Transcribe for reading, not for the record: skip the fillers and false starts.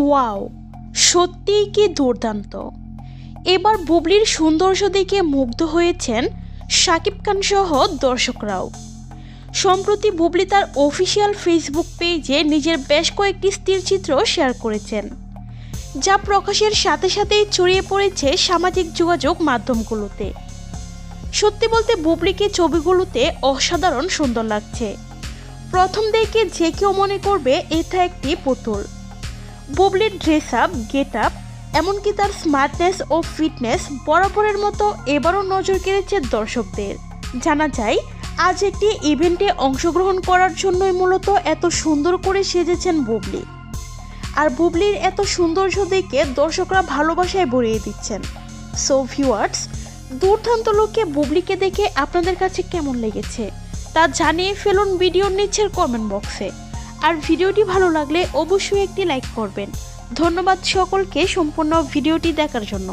Wow, সত্যিই কি দুর্দান্ত! এবার বুবলির সৌন্দর্য দেখে মুগ্ধ হয়েছেন শাকিব খান সহ দর্শকরাও। সম্প্রতি বুবলি তার অফিসিয়াল ফেসবুক পেজে নিজের বেশ কয়েকটি স্থিরচিত্র শেয়ার করেছেন, যা প্রকাশের সাথে সাথেই ছড়িয়ে পড়েছে সামাজিক যোগাযোগ মাধ্যমগুলোতে। সত্যি বলতে বুবলিকে ছবিগুলোতে অসাধারণ সুন্দর লাগছে। প্রথম দেখে যে কেউ মনে করবে এটা একটি পুতুল। বুবলির ড্রেস আপ, গেট আপ, এমনকি তার স্মার্টনেস ও ফিটনেস বরাবরের মতো এবারও নজর কেড়েছে দর্শকদের। জানা যায়, আজ একটি ইভেন্টে অংশগ্রহণ করার জন্যই মূলত এত সুন্দর করে সেজেছেন বুবলি। আর বুবলির এত সৌন্দর্য দেখে দর্শকরা ভালোবাসায় ভরিয়ে দিচ্ছেন। সো ভিউয়ার্স, দুর্দান্ত লোকে বুবলিকে দেখে আপনাদের কাছে কেমন লেগেছে তা জানিয়ে ফেলুন ভিডিওর নিচের কমেন্ট বক্সে। আর ভিডিওটি ভালো লাগলে অবশ্যই একটি লাইক করবেন। ধন্যবাদ সকলকে সম্পূর্ণ ভিডিওটি দেখার জন্য।